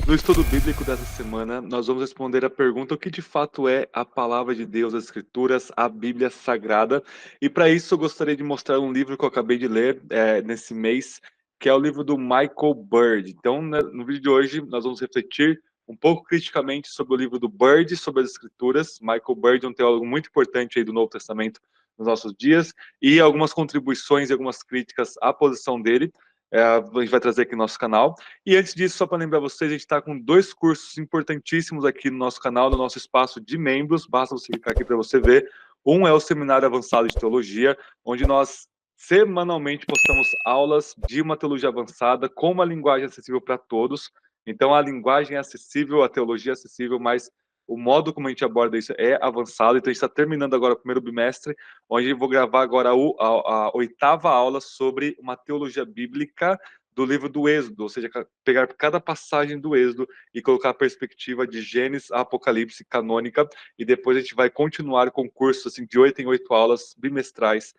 No estudo bíblico dessa semana, nós vamos responder a pergunta: o que de fato é a palavra de Deus, as Escrituras, a Bíblia Sagrada? E para isso, eu gostaria de mostrar um livro que eu acabei de ler nesse mês, que é o livro do Michael Bird. Então, no vídeo de hoje, nós vamos refletir um pouco criticamente sobre o livro do Bird, sobre as Escrituras. Michael Bird é um teólogo muito importante aí do Novo Testamento nos nossos dias, e algumas contribuições e algumas críticas à posição dele. A gente vai trazer aqui no nosso canal. E antes disso, só para lembrar vocês, a gente está com 2 cursos importantíssimos aqui no nosso canal, no nosso espaço de membros. Basta você clicar aqui para você ver. Um é o Seminário Avançado de Teologia, onde nós semanalmente postamos aulas de uma teologia avançada com uma linguagem acessível para todos. Então, a linguagem é acessível, a teologia é acessível, mas o modo como a gente aborda isso é avançado. Então, a gente está terminando agora o primeiro bimestre, onde eu vou gravar agora a 8ª aula sobre uma teologia bíblica do livro do Êxodo, ou seja, pegar cada passagem do Êxodo e colocar a perspectiva de Gênesis a Apocalipse canônica, e depois a gente vai continuar com cursos assim, de 8 em 8 aulas bimestrais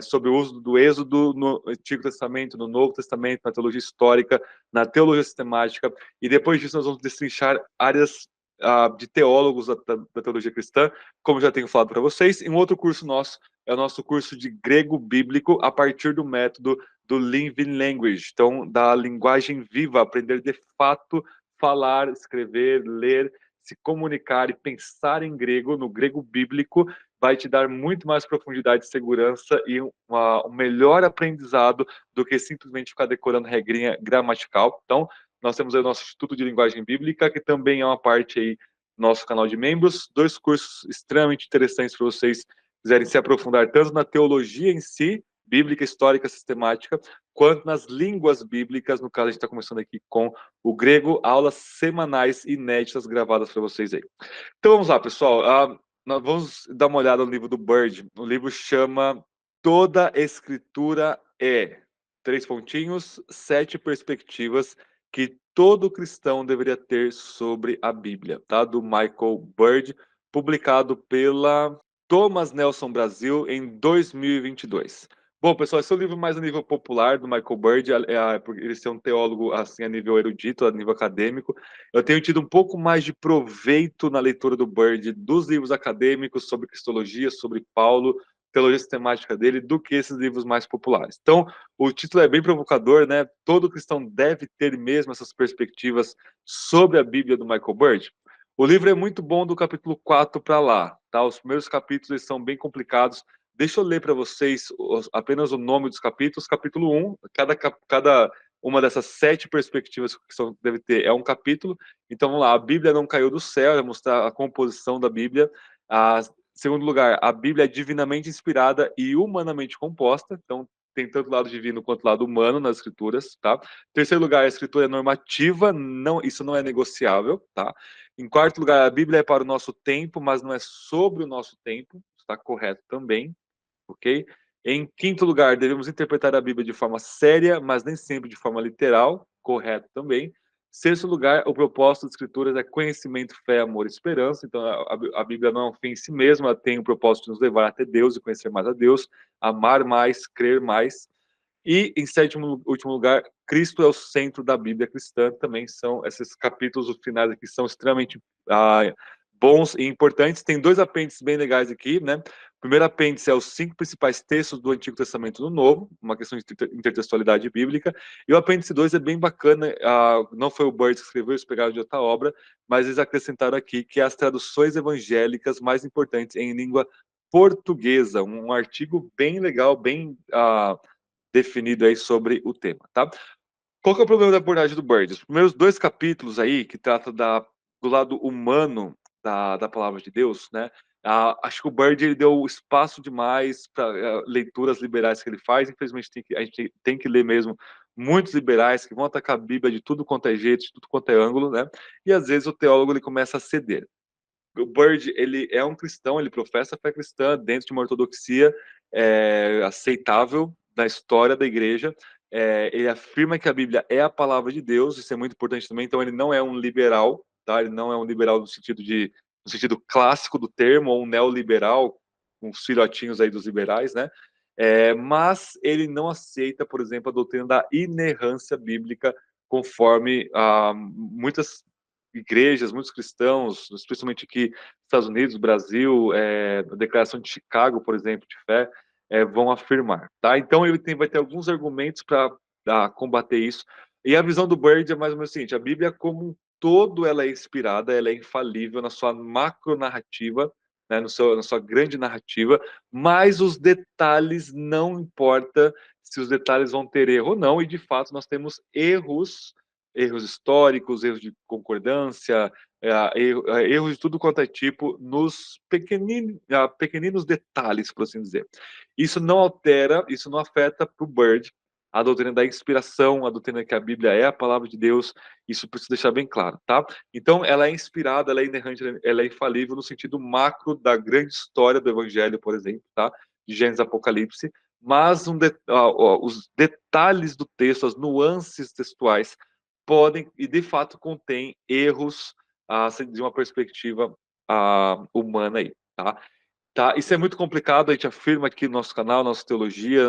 sobre o uso do Êxodo no Antigo Testamento, no Novo Testamento, na teologia histórica, na teologia sistemática, e depois disso nós vamos destrinchar áreas de teólogos da teologia cristã, como já tenho falado para vocês. E um outro curso nosso é o nosso curso de grego bíblico a partir do método do Living Language, então da linguagem viva, aprender de fato falar, escrever, ler, se comunicar e pensar em grego, no grego bíblico, vai te dar muito mais profundidade, segurança e um melhor aprendizado do que simplesmente ficar decorando regrinha gramatical. Então, nós temos aí o nosso Instituto de Linguagem Bíblica, que também é uma parte aí do nosso canal de membros, 2 cursos extremamente interessantes para vocês quiserem se aprofundar tanto na teologia em si, bíblica, histórica, sistemática, quanto nas línguas bíblicas. No caso, a gente está começando aqui com o grego, aulas semanais inéditas gravadas para vocês aí. Então vamos lá, pessoal. Nós vamos dar uma olhada no livro do Bird. O livro chama Toda Escritura é. 3 pontinhos, 7 perspectivas que todo cristão deveria ter sobre a Bíblia, tá? Do Michael Bird, publicado pela Thomas Nelson Brasil em 2022. Bom, pessoal, esse é o livro mais a nível popular do Michael Bird, por ele ser um teólogo assim a nível erudito, a nível acadêmico. Eu tenho tido um pouco mais de proveito na leitura do Bird dos livros acadêmicos sobre cristologia, sobre Paulo, teologia sistemática dele, do que esses livros mais populares. Então, o título é bem provocador, né? Todo cristão deve ter mesmo essas perspectivas sobre a Bíblia do Michael Bird. O livro é muito bom do capítulo 4 para lá, tá? Os primeiros capítulos eles são bem complicados. Deixa eu ler para vocês apenas o nome dos capítulos. Capítulo 1, cada uma dessas 7 perspectivas que deve ter é um capítulo. Então, vamos lá. A Bíblia não caiu do céu, vai mostrar a composição da Bíblia. Segundo lugar, a Bíblia é divinamente inspirada e humanamente composta. Então, tem tanto lado divino quanto lado humano nas escrituras, tá? Terceiro lugar, a escritura é normativa, não, isso não é negociável, tá? Em quarto lugar, a Bíblia é para o nosso tempo, mas não é sobre o nosso tempo, está correto também, ok? Em quinto lugar, devemos interpretar a Bíblia de forma séria, mas nem sempre de forma literal, correto também. Sexto lugar, o propósito das Escrituras é conhecimento, fé, amor e esperança. Então, a Bíblia não é um fim em si mesma, ela tem o propósito de nos levar até Deus e conhecer mais a Deus, amar mais, crer mais. E, em sétimo, último lugar, Cristo é o centro da Bíblia cristã. Também são esses capítulos, os finais aqui, são extremamente bons e importantes. Tem 2 apêndices bem legais aqui, né? O primeiro apêndice é os 5 principais textos do Antigo Testamento no Novo, uma questão de intertextualidade bíblica. E o apêndice 2 é bem bacana, não foi o Bird que escreveu, eles pegaram de outra obra, mas eles acrescentaram aqui que é as traduções evangélicas mais importantes em língua portuguesa, um artigo bem legal, bem definido aí sobre o tema, tá? Qual que é o problema da abordagem do Bird? Os primeiros 2 capítulos aí, que trata do lado humano da palavra de Deus, né? Acho que o Bird ele deu espaço demais para leituras liberais que ele faz. Infelizmente, a gente tem que ler mesmo muitos liberais que vão atacar a Bíblia de tudo quanto é jeito, de tudo quanto é ângulo, né? E às vezes o teólogo ele começa a ceder. O Bird ele é um cristão, ele professa a fé cristã dentro de uma ortodoxia aceitável da história da igreja. Ele afirma que a Bíblia é a palavra de Deus, isso é muito importante também. Então ele não é um liberal, tá? Ele não é um liberal no sentido clássico do termo, ou um neoliberal, com os filhotinhos aí dos liberais, né? Mas ele não aceita, por exemplo, a doutrina da inerrância bíblica conforme muitas igrejas, muitos cristãos, especialmente aqui nos Estados Unidos, Brasil, a Declaração de Chicago, por exemplo, de fé, vão afirmar, tá? Então ele vai ter alguns argumentos para combater isso. E a visão do Bird é mais ou menos o seguinte: a Bíblia como um todo ela é inspirada, ela é infalível na sua macro narrativa, né, na sua grande narrativa, mas os detalhes não importa se os detalhes vão ter erro ou não, e de fato nós temos erros históricos, erros de concordância, erros de tudo quanto é tipo, nos pequeninos detalhes, por assim dizer. Isso não altera, isso não afeta para o Bird a doutrina da inspiração, a doutrina que a Bíblia é a palavra de Deus, isso preciso deixar bem claro, tá? Então, ela é inspirada, ela é inerrante, ela é infalível no sentido macro da grande história do Evangelho, por exemplo, tá? De Gênesis e Apocalipse, mas os detalhes do texto, as nuances textuais, podem e de fato contém erros de uma perspectiva humana aí, tá? Tá? Isso é muito complicado, a gente afirma aqui no nosso canal, nossa teologia,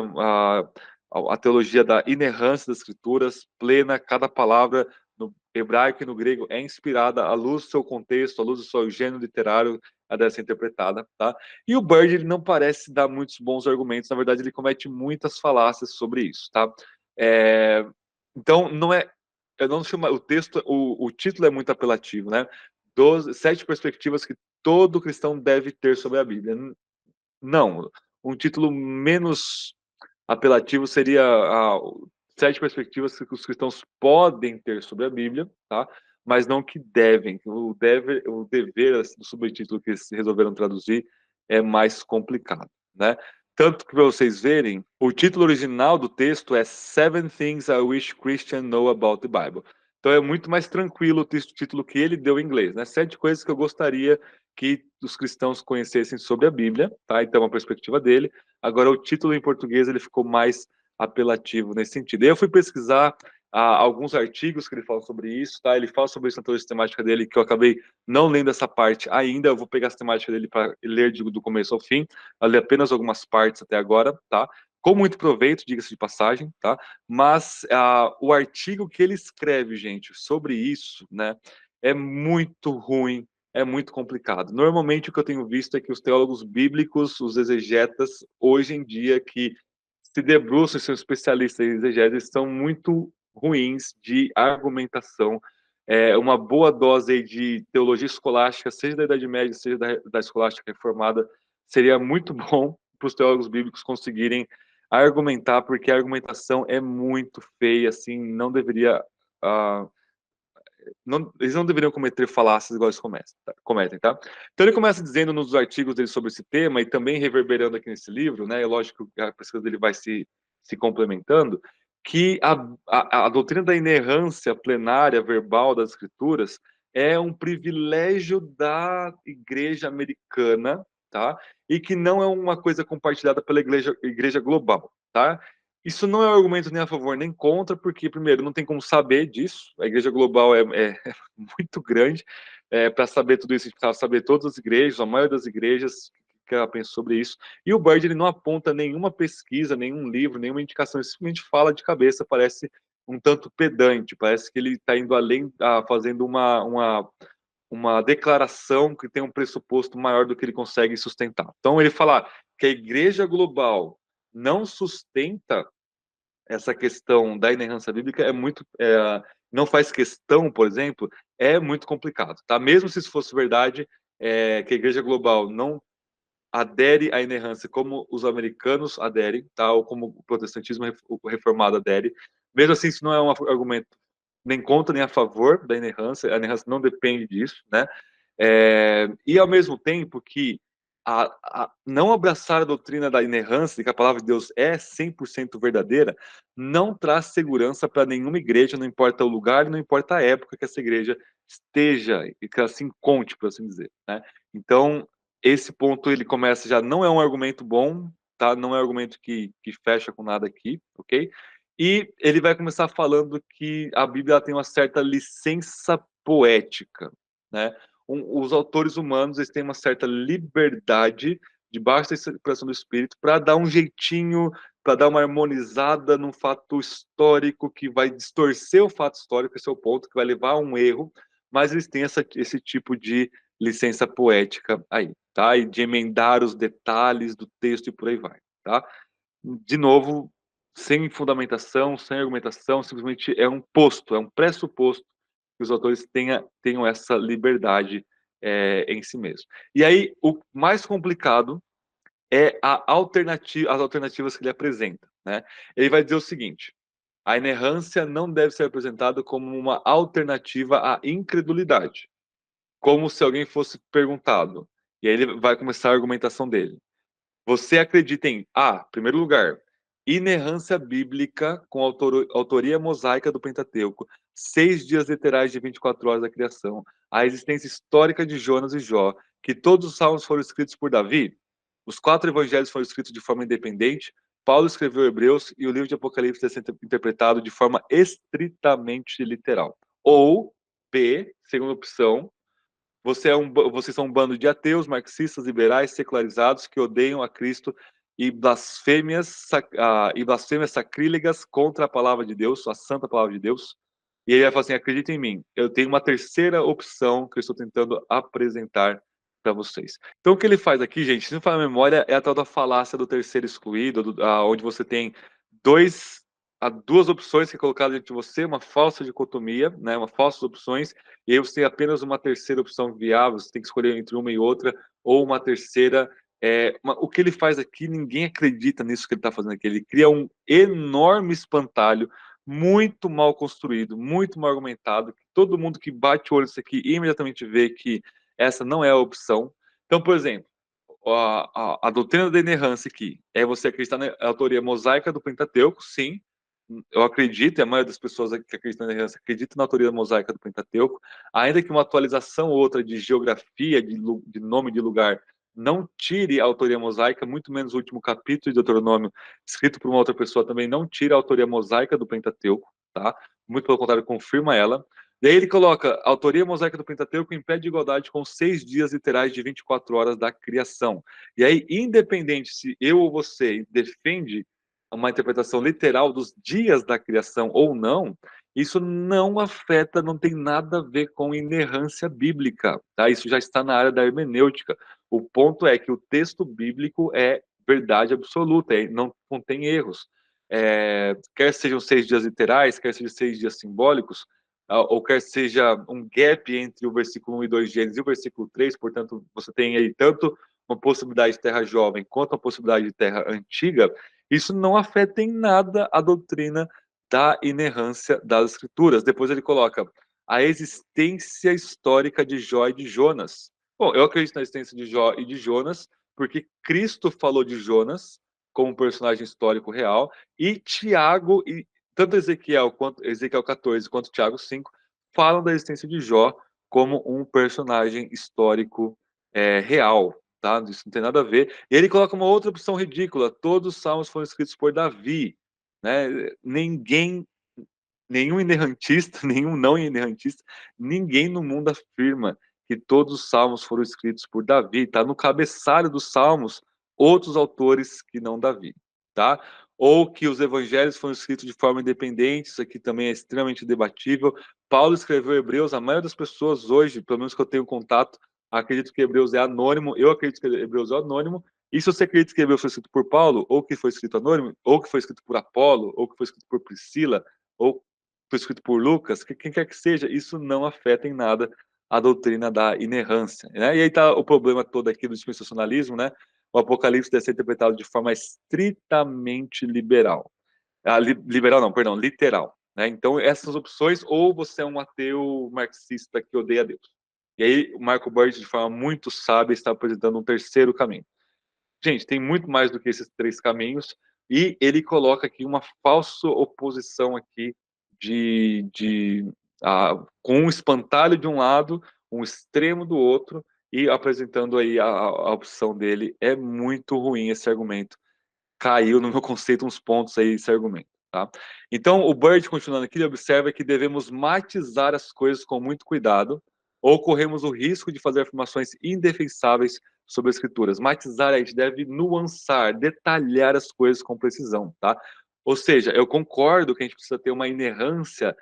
a teologia da inerrância das escrituras, plena, cada palavra no hebraico e no grego é inspirada à luz do seu contexto, à luz do seu gênero literário, a deve ser interpretada, tá? E o Bird, ele não parece dar muitos bons argumentos, na verdade ele comete muitas falácias sobre isso, tá? Então, não é, eu não chamo, o texto, o título é muito apelativo, né? 7 perspectivas que todo cristão deve ter sobre a Bíblia. Não, um título menos apelativo seria 7 perspectivas que os cristãos podem ter sobre a Bíblia, tá? Mas não que devem. O dever assim, do subtítulo que eles resolveram traduzir é mais complicado, né? Tanto que, para vocês verem, o título original do texto é Seven Things I Wish Christians Know About the Bible. Então é muito mais tranquilo o título que ele deu em inglês, né? 7 coisas que eu gostaria que os cristãos conhecessem sobre a Bíblia, tá? Então, a perspectiva dele. Agora, o título em português ele ficou mais apelativo nesse sentido. E eu fui pesquisar alguns artigos que ele fala sobre isso, tá? Ele fala sobre isso na teoria sistemática dele, que eu acabei não lendo essa parte ainda. Eu vou pegar a sistemática dele para ler do começo ao fim. Eu li apenas algumas partes até agora, tá? Com muito proveito, diga-se de passagem, tá? Mas o artigo que ele escreve, gente, sobre isso, né, é muito ruim, é muito complicado. Normalmente o que eu tenho visto é que os teólogos bíblicos, os exegetas, hoje em dia, que se debruçam e são especialistas em exegese, são muito ruins de argumentação. Uma boa dose de teologia escolástica, seja da Idade Média, seja da escolástica reformada, seria muito bom para os teólogos bíblicos conseguirem argumentar, porque a argumentação é muito feia, assim, não deveria... eles não deveriam cometer falácias igual eles cometem, tá? Então ele começa dizendo nos artigos dele sobre esse tema e também reverberando aqui nesse livro, né? É lógico que a pesquisa dele vai se complementando, que a doutrina da inerrância plenária verbal das escrituras é um privilégio da igreja americana, tá? E que não é uma coisa compartilhada pela igreja global, tá? Isso não é um argumento nem a favor nem contra, porque, primeiro, não tem como saber disso. A igreja global é muito grande. Para saber tudo isso, a gente precisava saber todas as igrejas, a maioria das igrejas que ela pensa sobre isso. E o Bird ele não aponta nenhuma pesquisa, nenhum livro, nenhuma indicação. Ele simplesmente fala de cabeça, parece um tanto pedante, parece que ele está indo além, fazendo uma declaração que tem um pressuposto maior do que ele consegue sustentar. Então, ele fala que a igreja global não sustenta essa questão da inerrância bíblica não faz questão, por exemplo, é muito complicado, tá? Mesmo se isso fosse verdade, que a igreja global não adere à inerrância como os americanos aderem, tá? Ou como o protestantismo reformado adere. Mesmo assim, isso não é um argumento nem contra nem a favor da inerrância. A inerrância não depende disso, né? E ao mesmo tempo que não abraçar a doutrina da inerrância, de que a palavra de Deus é 100% verdadeira, não traz segurança para nenhuma igreja, não importa o lugar, não importa a época que essa igreja esteja e que ela se encontre, por assim dizer, né? Então, esse ponto ele começa já, não é um argumento bom, tá? Não é um argumento que fecha com nada aqui, ok? E ele vai começar falando que a Bíblia tem uma certa licença poética, né? Os autores humanos eles têm uma certa liberdade debaixo da inspiração do Espírito, para dar um jeitinho, para dar uma harmonizada num fato histórico que vai distorcer o fato histórico, esse é o ponto, que vai levar a um erro, mas eles têm esse tipo de licença poética aí, tá? E de emendar os detalhes do texto e por aí vai, tá? De novo, sem fundamentação, sem argumentação, simplesmente é um posto, é um pressuposto que os autores tenham essa liberdade em si mesmo. E aí, o mais complicado é as alternativas que ele apresenta, né? Ele vai dizer o seguinte: a inerrância não deve ser apresentada como uma alternativa à incredulidade, como se alguém fosse perguntado. E aí ele vai começar a argumentação dele. Você acredita em primeiro lugar, inerrância bíblica com autoria mosaica do Pentateuco, 6 dias literais de 24 horas da criação, a existência histórica de Jonas e Jó, que todos os salmos foram escritos por Davi, os 4 evangelhos foram escritos de forma independente, Paulo escreveu Hebreus e o livro de Apocalipse deve ser interpretado de forma estritamente literal. Ou, B, segunda opção, vocês são um bando de ateus, marxistas, liberais, secularizados que odeiam a Cristo e blasfêmias sacrílegas contra a palavra de Deus, a santa palavra de Deus. E ele vai falar assim: acredita em mim, eu tenho uma terceira opção que eu estou tentando apresentar para vocês. Então, o que ele faz aqui, gente, se não falar a memória, é a tal da falácia do terceiro excluído, onde você tem há duas opções que é colocada diante de você, uma falsa dicotomia, né, uma falsas opções, e aí você tem apenas uma terceira opção viável, você tem que escolher entre uma e outra, ou uma terceira. O que ele faz aqui, ninguém acredita nisso que ele está fazendo aqui. Ele cria um enorme espantalho, muito mal construído, muito mal argumentado, que todo mundo que bate o olho nisso aqui imediatamente vê que essa não é a opção. Então, por exemplo, a doutrina da inerrância aqui é você acreditar na autoria mosaica do Pentateuco, sim, eu acredito, e a maioria das pessoas que acreditam na inerrância acredita na autoria mosaica do Pentateuco, ainda que uma atualização ou outra de geografia, de nome de lugar, não tire a autoria mosaica, muito menos o último capítulo de Deuteronômio, escrito por uma outra pessoa, também não tira a autoria mosaica do Pentateuco, tá? Muito pelo contrário, confirma ela. Daí ele coloca a autoria mosaica do Pentateuco em pé de igualdade com 6 dias literais de 24 horas da criação. E aí, independente se eu ou você defende uma interpretação literal dos dias da criação ou não, isso não afeta, não tem nada a ver com inerrância bíblica, tá? Isso já está na área da hermenêutica. O ponto é que o texto bíblico é verdade absoluta, não contém erros. Quer sejam 6 dias literais, quer sejam 6 dias simbólicos, ou quer seja um gap entre o versículo 1 e 2 de Gênesis e o versículo 3, portanto, você tem aí tanto uma possibilidade de terra jovem quanto uma possibilidade de terra antiga, isso não afeta em nada a doutrina da inerrância das escrituras. Depois ele coloca a existência histórica de Jó e de Jonas. Bom, eu acredito na existência de Jó e de Jonas porque Cristo falou de Jonas como um personagem histórico real e Tiago, e tanto Ezequiel 14 quanto Tiago 5 falam da existência de Jó como um personagem histórico real. Tá? Isso não tem nada a ver. E ele coloca uma outra opção ridícula: todos os salmos foram escritos por Davi. Né? Nenhum inerrantista, nenhum não inerrantista, ninguém no mundo afirma que todos os salmos foram escritos por Davi. Está no cabeçalho dos salmos outros autores que não Davi. Tá? Ou que os evangelhos foram escritos de forma independente, isso aqui também é extremamente debatível. Paulo escreveu Hebreus, a maioria das pessoas hoje, pelo menos que eu tenho contato, acredito que Hebreus é anônimo, eu acredito que Hebreus é anônimo, e se você acredita que Hebreus foi escrito por Paulo, ou que foi escrito anônimo, ou que foi escrito por Apolo, ou que foi escrito por Priscila, ou foi escrito por Lucas, quem quer que seja, isso não afeta em nada a doutrina da inerrância. Né? E aí está o problema todo aqui do dispensacionalismo, né? O Apocalipse deve ser interpretado de forma estritamente liberal. Liberal não, perdão, literal. Né? Então, essas opções, ou você é um ateu marxista que odeia Deus. E aí, o Michael Bird, de forma muito sábia, está apresentando um terceiro caminho. Gente, tem muito mais do que esses 3 caminhos, e ele coloca aqui uma falsa oposição aqui com um espantalho de um lado, um extremo do outro, e apresentando aí a opção dele. É muito ruim esse argumento. Caiu no meu conceito uns pontos aí esse argumento. Tá? Então, o Bird, continuando aqui, ele observa que devemos matizar as coisas com muito cuidado, ou corremos o risco de fazer afirmações indefensáveis sobre as escrituras. Matizar, a gente deve nuançar, detalhar as coisas com precisão, tá? Ou seja, eu concordo que a gente precisa ter uma inerrância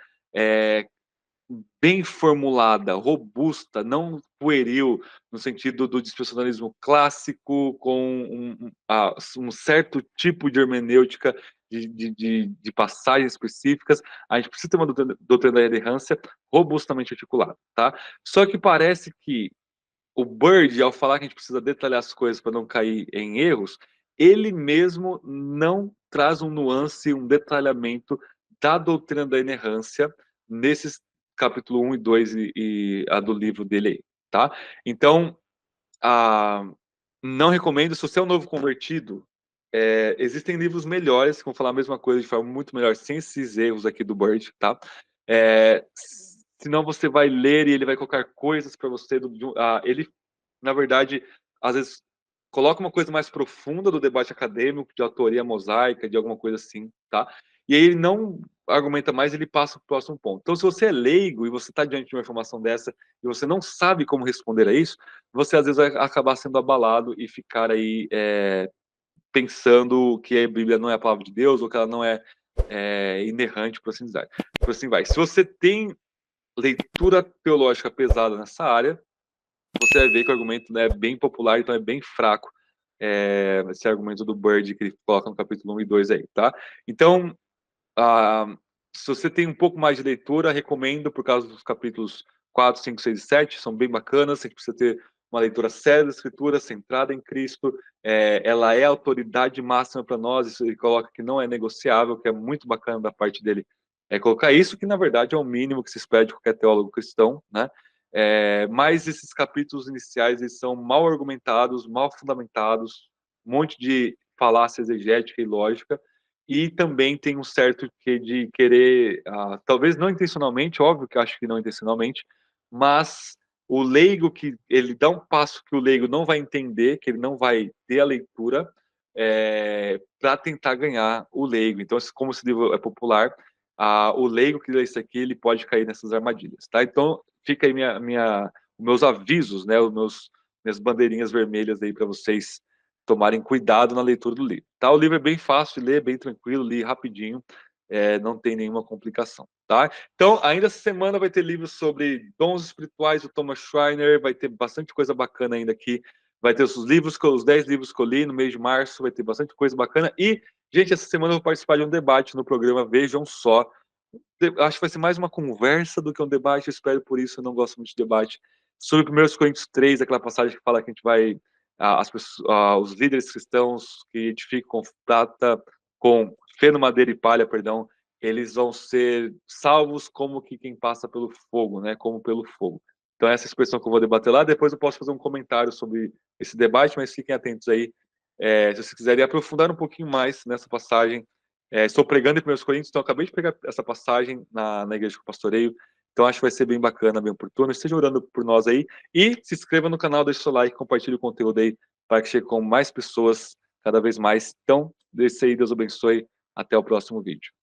bem formulada, robusta, não pueril, no sentido do dispensacionalismo clássico, com um certo tipo de hermenêutica de passagens específicas. A gente precisa ter uma doutrina da inerrância robustamente articulada, tá? Só que parece que o Bird, ao falar que a gente precisa detalhar as coisas para não cair em erros, ele mesmo não traz um nuance, um detalhamento da doutrina da inerrância nesses capítulo 1 e 2 e a do livro dele aí, tá? Então, não recomendo, se você é um novo convertido, existem livros melhores que vão falar a mesma coisa de forma muito melhor, sem esses erros aqui do Bird, tá? Senão você vai ler e ele vai colocar coisas para você. Ele, na verdade, às vezes coloca uma coisa mais profunda do debate acadêmico, de autoria mosaica, de alguma coisa assim, tá? E aí ele não argumenta mais, ele passa para o próximo ponto. Então, se você é leigo e você está diante de uma informação dessa e você não sabe como responder a isso, você às vezes vai acabar sendo abalado e ficar aí pensando que a Bíblia não é a palavra de Deus ou que ela não é inerrante, por assim dizer. Por assim vai. Se você tem leitura teológica pesada nessa área, você vai ver que o argumento é bem popular, então é bem fraco esse argumento do Bird que ele coloca no capítulo 1 e 2 aí, tá? Então, se você tem um pouco mais de leitura, recomendo por causa dos capítulos 4, 5, 6 e 7, são bem bacanas, você precisa ter uma leitura séria da Escritura, centrada em Cristo, ela é a autoridade máxima para nós, isso ele coloca que não é negociável, que é muito bacana da parte dele colocar isso, que na verdade é o mínimo que se espera de qualquer teólogo cristão, né? Mas esses capítulos iniciais eles são mal argumentados, mal fundamentados, um monte de falácia exegética e lógica, e também tem um certo que de querer, talvez não intencionalmente, óbvio que acho que não intencionalmente, mas o leigo que ele dá um passo que o leigo não vai entender, que ele não vai ter a leitura, para tentar ganhar o leigo. Então, como esse livro é popular, o leigo que lê isso aqui, ele pode cair nessas armadilhas, tá? Então, fica aí os meus avisos, né? Minhas bandeirinhas vermelhas aí para vocês tomarem cuidado na leitura do livro, tá? O livro é bem fácil de ler, bem tranquilo, li rapidinho, não tem nenhuma complicação, tá? Então, ainda essa semana vai ter livros sobre dons espirituais do Thomas Schreiner, vai ter bastante coisa bacana ainda aqui, vai ter os 10 livros que eu li no mês de março, vai ter bastante coisa bacana, e, gente, essa semana eu vou participar de um debate no programa, vejam só, acho que vai ser mais uma conversa do que um debate, eu espero por isso, eu não gosto muito de debate, sobre 1 Coríntios 3, aquela passagem que fala que a gente vai, os líderes cristãos que edificam prata com feno, madeira e palha, perdão, eles vão ser salvos como que quem passa pelo fogo, né, como pelo fogo. Então essa expressão que eu vou debater lá, depois eu posso fazer um comentário sobre esse debate, mas fiquem atentos aí, se vocês quiserem aprofundar um pouquinho mais nessa passagem. Estou pregando em 1 Coríntios, então acabei de pegar essa passagem na igreja que eu pastoreio, então acho que vai ser bem bacana, bem oportuno. Esteja orando por nós aí e se inscreva no canal, deixe seu like, compartilhe o conteúdo aí para que chegue com mais pessoas cada vez mais. Então, desse aí, Deus abençoe. Até o próximo vídeo.